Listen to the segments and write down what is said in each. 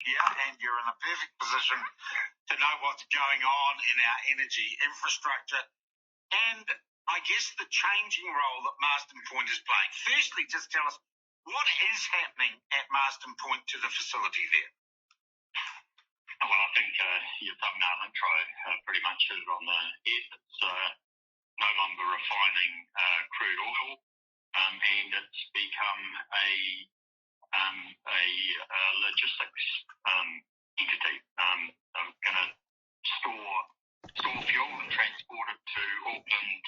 Yeah, and you're in a perfect position to know what's going on in our energy infrastructure and I guess the changing role that Marsden Point is playing. Firstly, just tell us what is happening at Marsden Point to the facility there. Well, I think your thumbnail intro pretty much is on the head. It's no longer refining crude oil, and it's become a logistics entity. They're going to store fuel and transport it to Auckland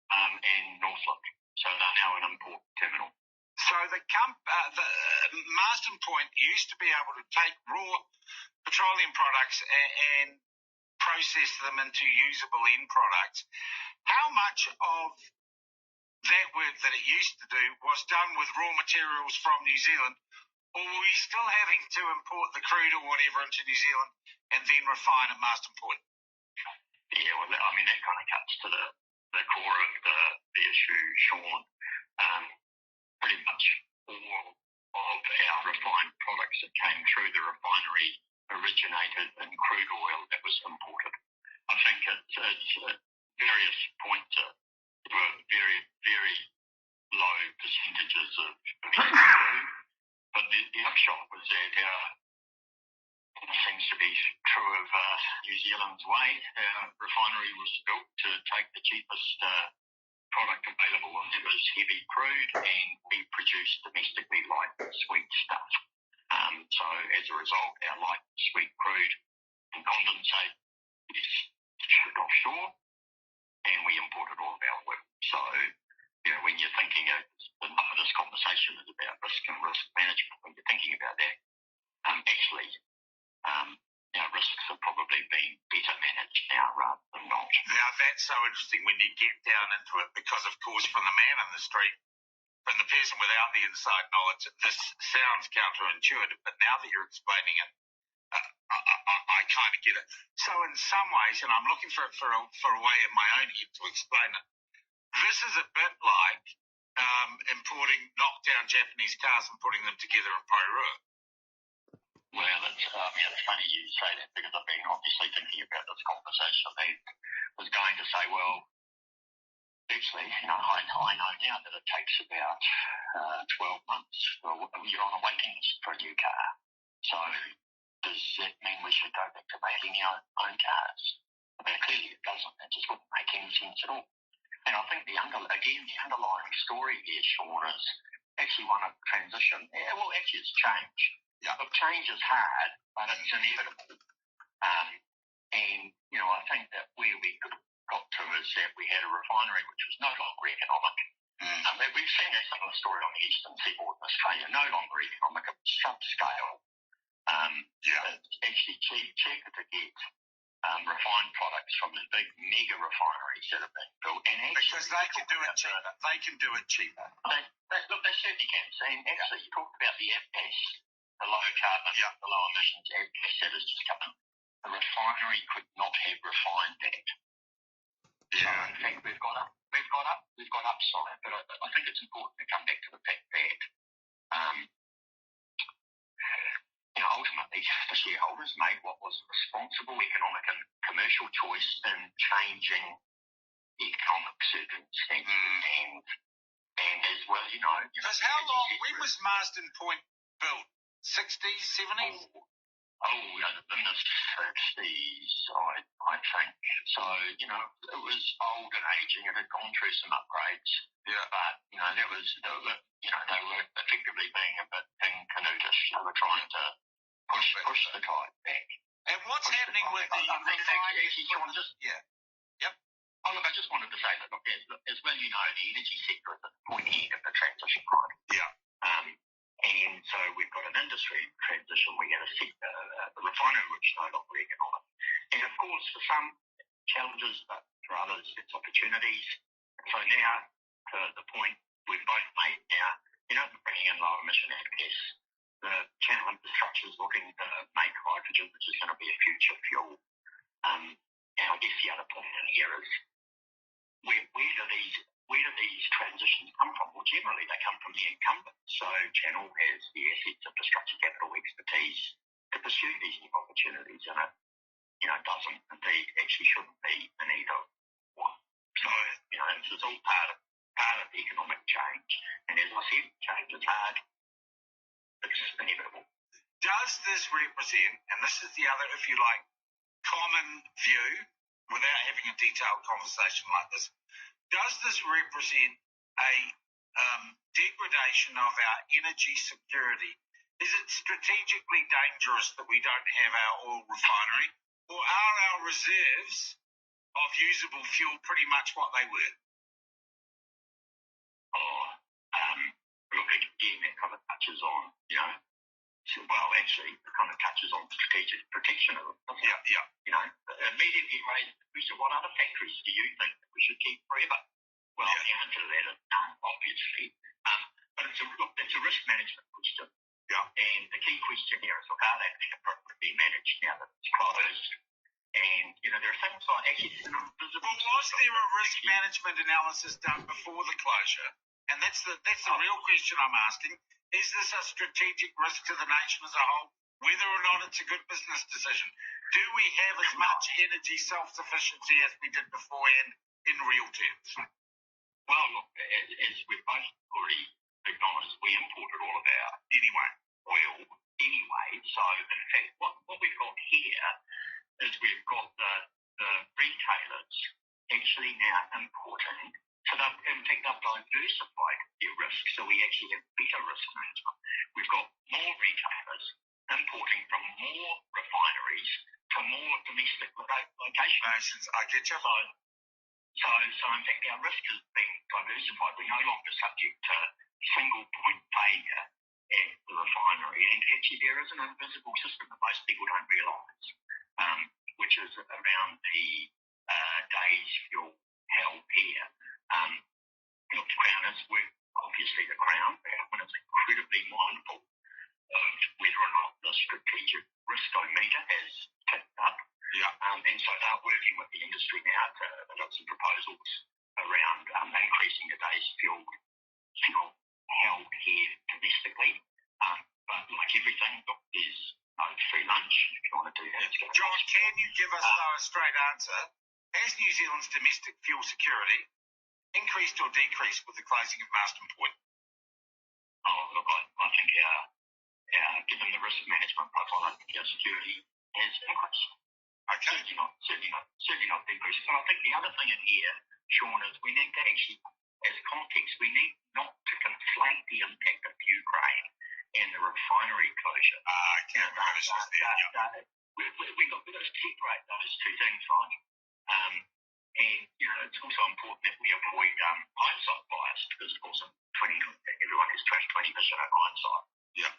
and Northland. So they're now an import terminal. So the Marsden Point used to be able to take raw petroleum products and process them into usable end products. How much of that work that it used to do was done with raw materials from New Zealand, or were we still having to import the crude or whatever into New Zealand and then refine at Marsden Point? Yeah, well, I mean, that kind of cuts to the core of the issue, Sean. Pretty much all of our refined products that came through the refinery originated in crude oil that was imported. I think at various points there were very, very low percentages of crude, but the upshot was that it seems to be true of New Zealand's way. Our refinery was built to take the cheapest product available, and it was heavy crude, and we produced domestically light and sweet stuff. So as a result, our light and sweet crude and condensate is shipped offshore, and we imported all of our oil. So, when you're thinking of this conversation is about risk and risk management, when you're thinking about that, actually, risks have probably been better managed now rather than not. Now, that's so interesting when you get down into it, because, of course, from the man in the street, from the person without the inside knowledge, this sounds counterintuitive, but now that you're explaining it, I kind of get it. So in some ways, and I'm looking for a way in my own head to explain it, this is a bit like importing knockdown Japanese cars and putting them together in Poirua. Well, it's funny you say that, because I've been obviously thinking about this conversation. I was going to say, well, actually, I know now that it takes about 12 months. Well, you're on a waiting list for a new car. So does that mean we should go back to making our own cars? I mean, clearly it doesn't. It just wouldn't make any sense at all. And I think the underlying story here, Sean, is actually one of transition. Well, actually, it's change. Yeah. Look, change is hard, but it's inevitable. And, I think that where we got to is that we had a refinery which was no longer economic. We've seen a similar story on the eastern seaboard in Australia, no longer economic. It was subscale. It's actually cheaper to get refined products from the big mega refineries that have been built. And because they can do it cheaper. They can do it cheaper. Look, they certainly can. And actually, you talked about the AFGAS, the low carbon, the low emissions AFGAS that has just come in. The refinery could not have refined that. So in fact, we've got upside. But I think it's important to come back to the fact that ultimately the shareholders made what was a responsible economic and commercial choice in changing the economic circumstances. And as well, because how long? When was Marsden Point built? 60s, 70s? In the 60s, I think. So, it was old and aging. It had gone through some upgrades. Yeah. But, they were effectively being a bit King-Canutish. They were trying to push the tide back. And what's happening with the... Oh, look, I just wanted to say that, look, as well, the energy sector is at the point end of the transition, right? Yeah. And so we've got an industry transition. We get a sector, the refinery, which is no longer economic. And of course, for some challenges, but for others, it's opportunities. So now, to the point we've both made now, bringing in low emission AFGAS, the channel infrastructure is looking to make hydrogen, which is going to be a future fuel. And I guess the other point in here is, where do these transitions come from? Well, generally they come from the incumbent. So Channel has the assets, infrastructure, capital, expertise to pursue these new opportunities, and it, doesn't indeed actually shouldn't be in either one. So, this is all part of economic change. And as I said, change is hard. It's inevitable. Does this represent, and this is the other, if you like, common view, without having a detailed conversation like this, does this represent a degradation of our energy security? Is it strategically dangerous that we don't have our oil refinery, or are our reserves of usable fuel pretty much what they were? Look, again, that kind of touches on, well, actually, it kind of touches on strategic protection of it. Yeah. Immediately raised the question, what other factories do you think that we should keep forever? Well, the answer to that is none, obviously. But it's a risk management question. Yeah. And the key question here is, how they being appropriately managed now that it's closed. And, there are things like actually invisible. Well, was there a risk management analysis done before the closure? And that's the real question I'm asking. Is this a strategic risk to the nation as a whole, whether or not it's a good business decision? Do we have as much energy self-sufficiency as we did beforehand in real terms? Well, look, as we've both already acknowledged, we imported all of our oil anyway. So, in fact, what we've got here is we've got the retailers actually now importing. So in fact, they've diversified their risk. So we actually have better risk management. We've got more retailers importing from more refineries to more domestic locations. I get you. So in fact, our risk has been diversified. We're no longer subject to single point failure at the refinery. And actually, there is an invisible system that most people don't realise, which is around the days fuel held here. The Crown obviously the Crown government is incredibly mindful of whether or not the strategic riskometer has ticked up. Yeah. And so they're working with the industry now to adopt some proposals around increasing the days fuel held here domestically. But like everything, there's no free lunch if you want to do that. John, can you give us a straight answer? Has New Zealand's domestic fuel security increased or decreased with the closing of Marsden Point? Look, I think given the risk management profile, I think our security has increased. Okay. Certainly not decreased. But I think the other thing in here, Sean, is we need to actually, as a context, we need not to conflate the impact of Ukraine and the refinery closure. We've got to separate those two things, right? And, it's also important that we avoid hindsight bias because, of course, everyone has 2020 vision of hindsight. Yeah.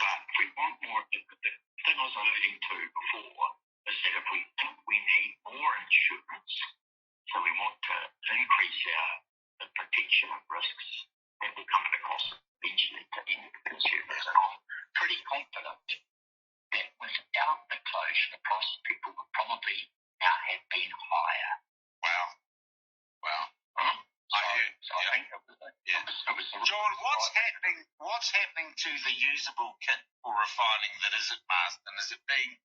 But if we want more, the thing I was alluding to before is that if we think we need more insurance, so we want to increase the protection of risks, that will come at a cost eventually to end consumers. And I'm pretty confident that without the closure, the price of people would probably now have been higher. Wow. I think it was John, what's happening to the usable kit for refining that is at Marsden? Is it being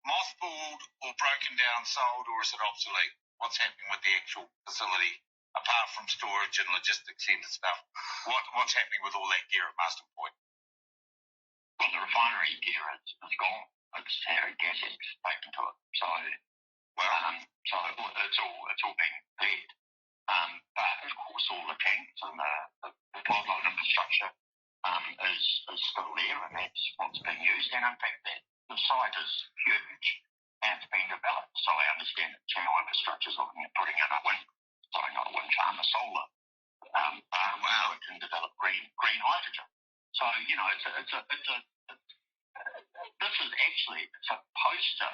mothballed or broken down, sold, or is it obsolete? What's happening with the actual facility, apart from storage and logistics centre stuff? What's happening with all that gear at Marsden Point? Well, the refinery gear is gone. It's had gas taken to it. So it's all been cleared. But of course, all the tanks and the pipeline infrastructure is still there, and that's what's being used. And in fact, the site is huge and it's been developed. So I understand that Channel Infrastructure is looking at putting in not a wind farm, a solar farm where it can develop green hydrogen. So this is actually a poster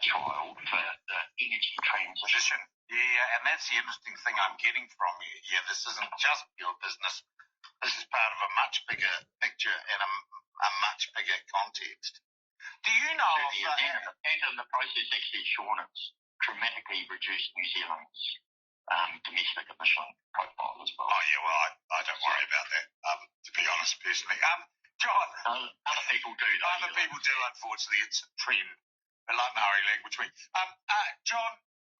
child for the energy transition. Yeah, and that's the interesting thing I'm getting from you. Yeah, this isn't just your business. This is part of a much bigger picture and a much bigger context. Do you know? And in the process, actually, Sean, it's dramatically reduced New Zealand's domestic emission profile as well. Oh, yeah, well, I don't worry about that, to be honest, personally. John, Other people do, though. other people do, unfortunately. It's a trend, like Maori Language Week. John,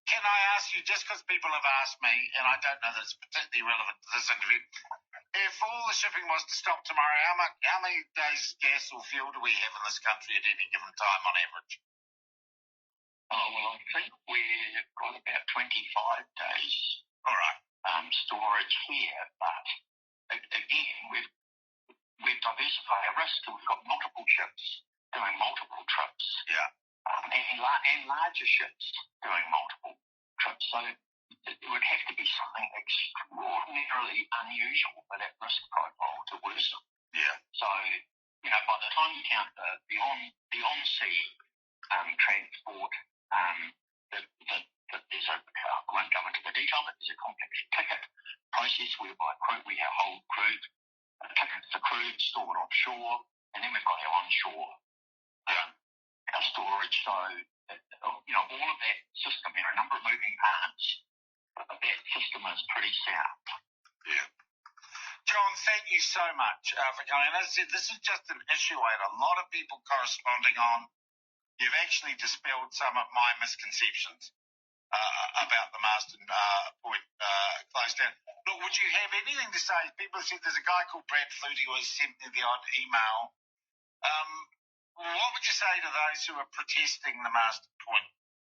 can I ask you, just because people have asked me, and I don't know that it's particularly relevant to this interview, if all the shipping was to stop tomorrow, how many days gas or fuel do we have in this country at any given time on average? Oh, well, I think we've got about 25 days All right. storage here, but again, we've diversified our risk, so we've got multiple ships doing multiple trips. Yeah. And larger ships doing multiple trips. So it would have to be something extraordinarily unusual for that risk profile to worsen. Yeah. So, by the time you count the on-sea transport, there's I won't go into the detail, but there's a complex ticket process whereby we hold crude tickets to crude stored offshore, and then we've got our onshore our storage. So, all of that system, a number of moving parts, but that system is pretty sound. Yeah. John, thank you so much for coming. As I said, this is just an issue I had a lot of people corresponding on. You've actually dispelled some of my misconceptions about the Marsden Point close down. Look, would you have anything to say? People have said there's a guy called Brad Flutie who has sent me the odd email. What would you say to those who are protesting the Marsden Point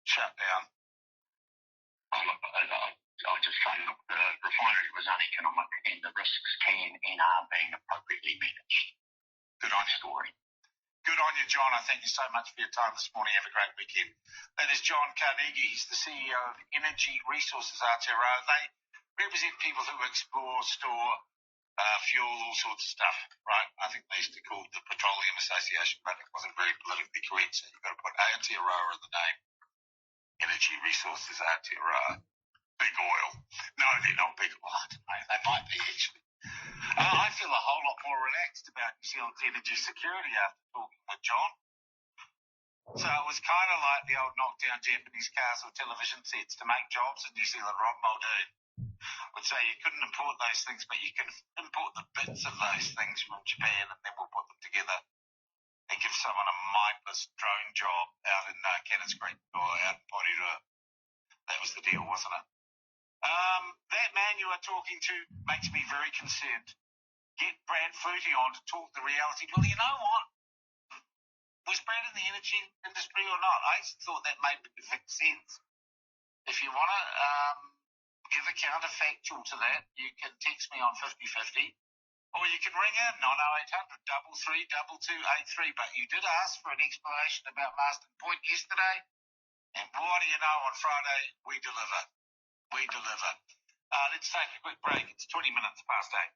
shutdown? I just say, look, the refinery was uneconomic and the risks can and are being appropriately managed. Good on you. Story. Good on you, John. I thank you so much for your time this morning. Have a great weekend. That is John Carnegie. He's the CEO of Energy Resources Aotearoa. They represent people who explore, store, fuel, all sorts of stuff, right? I think they used to call it the Petroleum Association, but it wasn't very politically correct, so you've got to put Aotearoa in the name. Energy Resources Aotearoa. Big oil. No, they're not big oil. I don't know. They might be, actually. I feel a whole lot more relaxed about New Zealand's energy security after talking with John. So it was kind of like the old knockdown Japanese cars or television sets to make jobs in New Zealand. Rob Muldoon would say you couldn't import those things, but you can import the bits of those things from Japan and then we'll put them together and give someone a mindless drone job out in Cannons Creek or out in Porirua. That was the deal, wasn't it? That man you are talking to makes me very concerned. Get Brad Flutie on to talk the reality. Well, you know what? Was Brad in the energy industry or not? I thought that made perfect sense. If you want to give a counterfactual to that, you can text me on 5050 or you can ring in 90800 332283. But you did ask for an explanation about Marsden Point yesterday. And what do you know, on Friday, we deliver. We deliver. Let's take a quick break. It's 20 minutes past 8.